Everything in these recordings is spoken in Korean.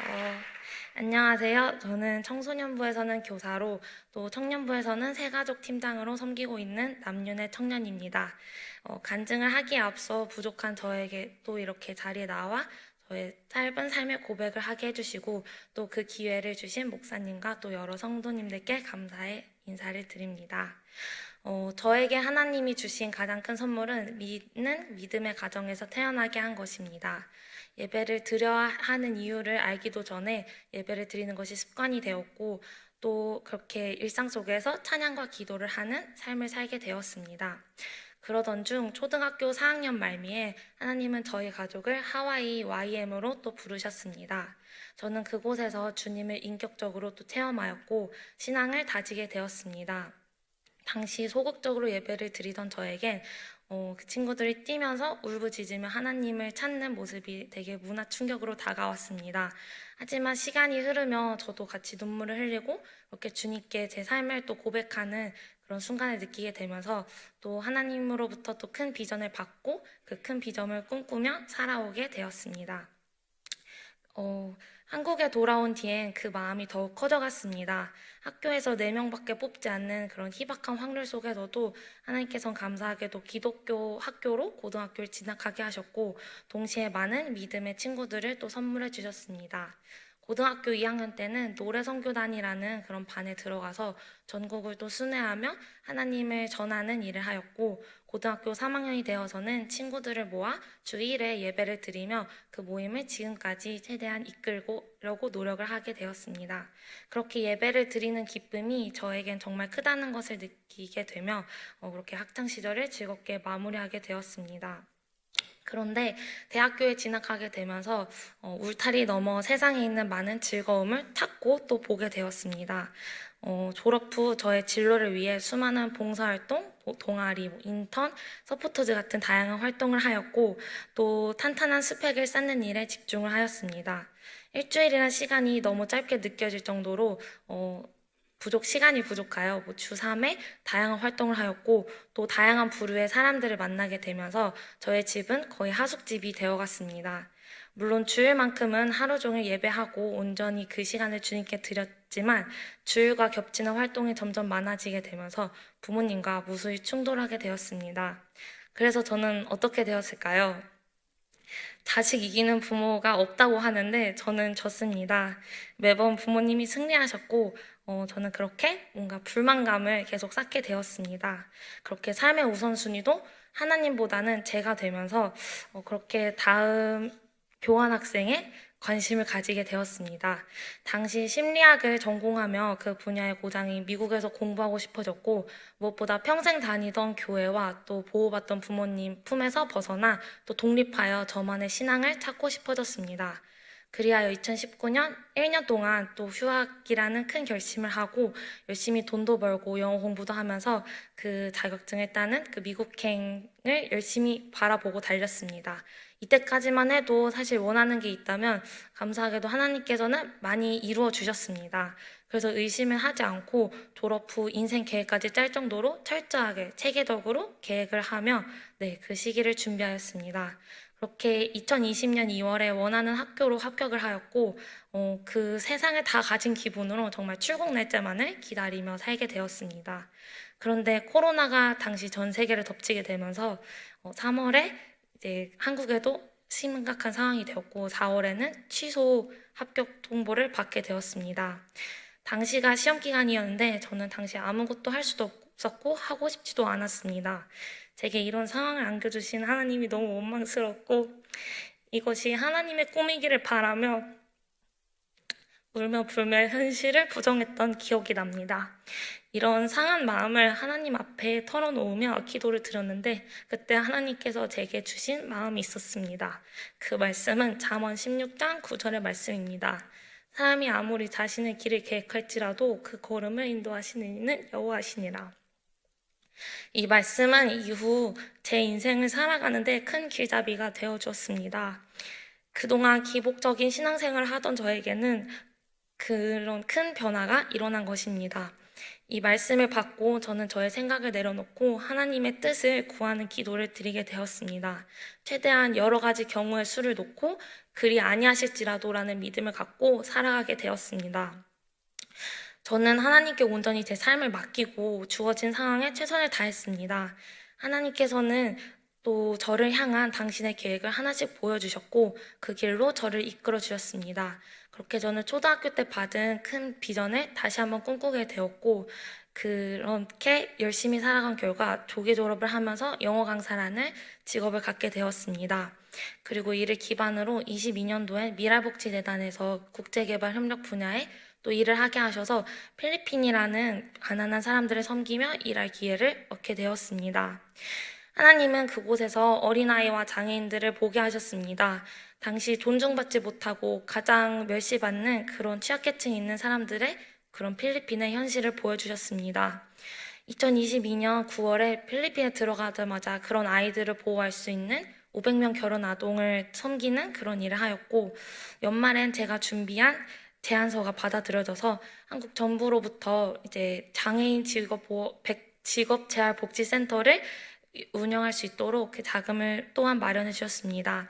어, 안녕하세요. 저는 청소년부에서는 교사로 또 청년부에서는 새가족 팀장으로 섬기고 있는 남윤의 청년입니다. 간증을 하기에 앞서 부족한 저에게 또 이렇게 자리에 나와 저의 짧은 삶의 고백을 하게 해주시고 또 그 기회를 주신 목사님과 또 여러 성도님들께 감사의 인사를 드립니다. 저에게 하나님이 주신 가장 큰 선물은 믿는 믿음의 가정에서 태어나게 한 것입니다. 예배를 드려야 하는 이유를 알기도 전에 예배를 드리는 것이 습관이 되었고 또 그렇게 일상 속에서 찬양과 기도를 하는 삶을 살게 되었습니다. 그러던 중 초등학교 4학년 말미에 하나님은 저희 가족을 하와이 YM으로 또 부르셨습니다. 저는 그곳에서 주님을 인격적으로 또 체험하였고 신앙을 다지게 되었습니다. 당시 소극적으로 예배를 드리던 저에겐 그 친구들이 뛰면서 울부짖으며 하나님을 찾는 모습이 되게 문화 충격으로 다가왔습니다. 하지만 시간이 흐르며 저도 같이 눈물을 흘리고 이렇게 주님께 제 삶을 또 고백하는 그런 순간을 느끼게 되면서 또 하나님으로부터 또 큰 비전을 받고 그 큰 비전을 꿈꾸며 살아오게 되었습니다. 한국에 돌아온 뒤엔 그 마음이 더욱 커져갔습니다. 학교에서 4명밖에 뽑지 않는 그런 희박한 확률 속에서도 하나님께서는 감사하게도 기독교 학교로 고등학교를 진학하게 하셨고 동시에 많은 믿음의 친구들을 또 선물해 주셨습니다. 고등학교 2학년 때는 노래선교단이라는 그런 반에 들어가서 전국을 또 순회하며 하나님을 전하는 일을 하였고 고등학교 3학년이 되어서는 친구들을 모아 주 1회 예배를 드리며 그 모임을 지금까지 최대한 이끌려고 노력을 하게 되었습니다. 그렇게 예배를 드리는 기쁨이 저에겐 정말 크다는 것을 느끼게 되며 그렇게 학창 시절을 즐겁게 마무리하게 되었습니다. 그런데 대학교에 진학하게 되면서 울타리 넘어 세상에 있는 많은 즐거움을 찾고 또 보게 되었습니다. 졸업 후 저의 진로를 위해 수많은 봉사활동, 동아리, 인턴, 서포터즈 같은 다양한 활동을 하였고 또 탄탄한 스펙을 쌓는 일에 집중을 하였습니다. 일주일이라는 시간이 너무 짧게 느껴질 정도로 시간이 부족하여 주 3회 다양한 활동을 하였고 또 다양한 부류의 사람들을 만나게 되면서 저의 집은 거의 하숙집이 되어갔습니다. 물론 주일만큼은 하루 종일 예배하고 온전히 그 시간을 주님께 드렸지만 주일과 겹치는 활동이 점점 많아지게 되면서 부모님과 무수히 충돌하게 되었습니다. 그래서 저는 어떻게 되었을까요? 자식 이기는 부모가 없다고 하는데 저는 졌습니다. 매번 부모님이 승리하셨고 저는 그렇게 뭔가 불만감을 계속 쌓게 되었습니다. 그렇게 삶의 우선순위도 하나님보다는 제가 되면서 그렇게 다음 교환학생에 관심을 가지게 되었습니다. 당시 심리학을 전공하며 그 분야의 고장이 미국에서 공부하고 싶어졌고 무엇보다 평생 다니던 교회와 또 보호받던 부모님 품에서 벗어나 또 독립하여 저만의 신앙을 찾고 싶어졌습니다. 그리하여 2019년 1년 동안 또 휴학이라는 큰 결심을 하고 열심히 돈도 벌고 영어 공부도 하면서 그 자격증을 따는 그 미국행을 열심히 바라보고 달렸습니다. 이때까지만 해도 사실 원하는 게 있다면 감사하게도 하나님께서는 많이 이루어 주셨습니다. 그래서 의심을 하지 않고 졸업 후 인생 계획까지 짤 정도로 철저하게 체계적으로 계획을 하며 그 시기를 준비하였습니다. 그렇게 2020년 2월에 원하는 학교로 합격을 하였고 그 세상을 다 가진 기분으로 정말 출국 날짜만을 기다리며 살게 되었습니다. 그런데 코로나가 당시 전 세계를 덮치게 되면서 3월에 이제 한국에도 심각한 상황이 되었고 4월에는 취소 합격 통보를 받게 되었습니다. 당시가 시험 기간이었는데 저는 당시 아무것도 할 수도 없었고 하고 싶지도 않았습니다. 제게 이런 상황을 안겨주신 하나님이 너무 원망스럽고 이것이 하나님의 꿈이기를 바라며 울며 불며 현실을 부정했던 기억이 납니다. 이런 상한 마음을 하나님 앞에 털어놓으며 기도를 드렸는데 그때 하나님께서 제게 주신 마음이 있었습니다. 그 말씀은 잠언 16장 9절의 말씀입니다. 사람이 아무리 자신의 길을 계획할지라도 그 걸음을 인도하시는 이는 여호와시니라. 이 말씀은 이후 제 인생을 살아가는데 큰 길잡이가 되어 주었습니다. 그동안 기복적인 신앙생활을 하던 저에게는 그런 큰 변화가 일어난 것입니다. 이 말씀을 받고 저는 저의 생각을 내려놓고 하나님의 뜻을 구하는 기도를 드리게 되었습니다. 최대한 여러 가지 경우의 수를 놓고 그리 아니하실지라도라는 믿음을 갖고 살아가게 되었습니다. 저는 하나님께 온전히 제 삶을 맡기고 주어진 상황에 최선을 다했습니다. 하나님께서는 또 저를 향한 당신의 계획을 하나씩 보여주셨고 그 길로 저를 이끌어 주셨습니다. 그렇게 저는 초등학교 때 받은 큰 비전을 다시 한번 꿈꾸게 되었고 그렇게 열심히 살아간 결과 조기 졸업을 하면서 영어 강사라는 직업을 갖게 되었습니다. 그리고 이를 기반으로 22년도에 미랄복지재단에서 국제개발 협력 분야에 또 일을 하게 하셔서 필리핀이라는 가난한 사람들을 섬기며 일할 기회를 얻게 되었습니다. 하나님은 그곳에서 어린아이와 장애인들을 보게 하셨습니다. 당시 존중받지 못하고 가장 멸시받는 그런 취약계층이 있는 사람들의 그런 필리핀의 현실을 보여주셨습니다. 2022년 9월에 필리핀에 들어가자마자 그런 아이들을 보호할 수 있는 500명 결혼 아동을 섬기는 그런 일을 하였고, 연말엔 제가 준비한 제안서가 받아들여져서 한국 정부로부터 이제 장애인 직업재활복지센터를 운영할 수 있도록 그 자금을 또한 마련해 주셨습니다.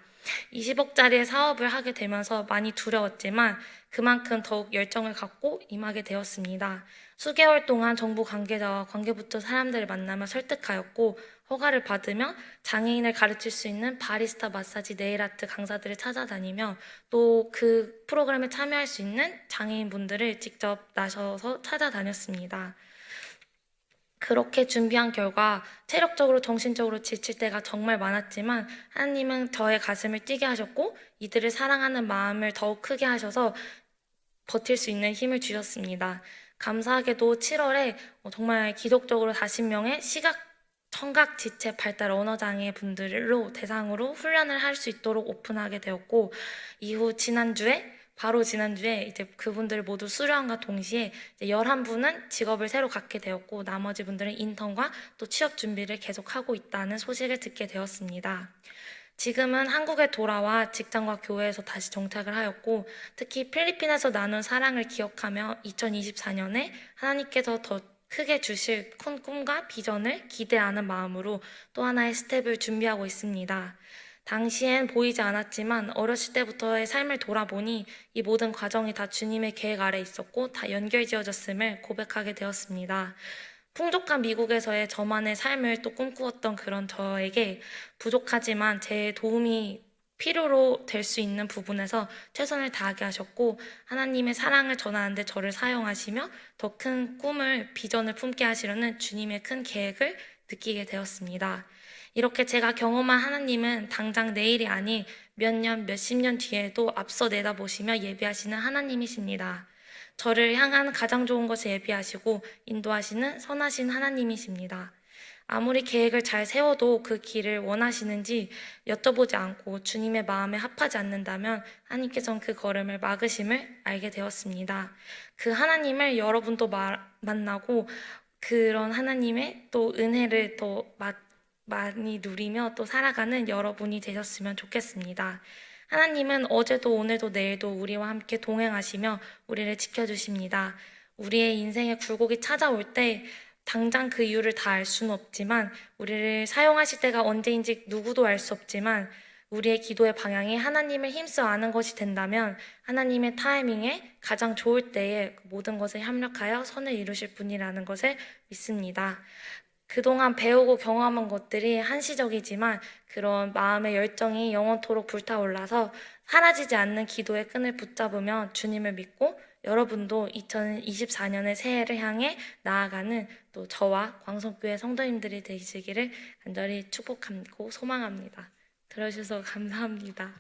20억짜리의 사업을 하게 되면서 많이 두려웠지만 그만큼 더욱 열정을 갖고 임하게 되었습니다. 수개월 동안 정부 관계자와 관계부처 사람들을 만나며 설득하였고 허가를 받으며 장애인을 가르칠 수 있는 바리스타 마사지 네일아트 강사들을 찾아다니며 또 그 프로그램에 참여할 수 있는 장애인분들을 직접 나서서 찾아다녔습니다. 그렇게 준비한 결과 체력적으로 정신적으로 지칠 때가 정말 많았지만 하나님은 저의 가슴을 뛰게 하셨고 이들을 사랑하는 마음을 더욱 크게 하셔서 버틸 수 있는 힘을 주셨습니다. 감사하게도 7월에 정말 기독적으로 40명의 시각, 청각, 지체, 발달, 언어장애 분들로 대상으로 훈련을 할 수 있도록 오픈하게 되었고 이후 바로 지난주에 이제 그분들 모두 수료함과 동시에 이제 11분은 직업을 새로 갖게 되었고 나머지 분들은 인턴과 또 취업 준비를 계속하고 있다는 소식을 듣게 되었습니다. 지금은 한국에 돌아와 직장과 교회에서 다시 정착을 하였고 특히 필리핀에서 나눈 사랑을 기억하며 2024년에 하나님께서 더 크게 주실 큰 꿈과 비전을 기대하는 마음으로 또 하나의 스텝을 준비하고 있습니다. 당시엔 보이지 않았지만 어렸을 때부터의 삶을 돌아보니 이 모든 과정이 다 주님의 계획 아래 있었고 다 연결지어졌음을 고백하게 되었습니다. 풍족한 미국에서의 저만의 삶을 또 꿈꾸었던 그런 저에게 부족하지만 제 도움이 필요로 될 수 있는 부분에서 최선을 다하게 하셨고 하나님의 사랑을 전하는데 저를 사용하시며 더 큰 꿈을 비전을 품게 하시려는 주님의 큰 계획을 느끼게 되었습니다. 이렇게 제가 경험한 하나님은 당장 내일이 아닌 몇 년, 몇십 년 뒤에도 앞서 내다보시며 예비하시는 하나님이십니다. 저를 향한 가장 좋은 것을 예비하시고 인도하시는 선하신 하나님이십니다. 아무리 계획을 잘 세워도 그 길을 원하시는지 여쭤보지 않고 주님의 마음에 합하지 않는다면 하나님께서는 그 걸음을 막으심을 알게 되었습니다. 그 하나님을 여러분도 만나고 그런 하나님의 또 은혜를 더 많이 누리며 또 살아가는 여러분이 되셨으면 좋겠습니다. 하나님은 어제도 오늘도 내일도 우리와 함께 동행하시며 우리를 지켜주십니다. 우리의 인생의 굴곡이 찾아올 때 당장 그 이유를 다 알 수는 없지만 우리를 사용하실 때가 언제인지 누구도 알 수 없지만 우리의 기도의 방향이 하나님을 힘써 아는 것이 된다면 하나님의 타이밍에 가장 좋을 때에 모든 것을 협력하여 선을 이루실 분이라는 것을 믿습니다. 그동안 배우고 경험한 것들이 한시적이지만 그런 마음의 열정이 영원토록 불타올라서 사라지지 않는 기도의 끈을 붙잡으며 주님을 믿고 여러분도 2024년의 새해를 향해 나아가는 또 저와 광성교회 성도님들이 되시기를 간절히 축복하고 소망합니다. 들어주셔서 감사합니다.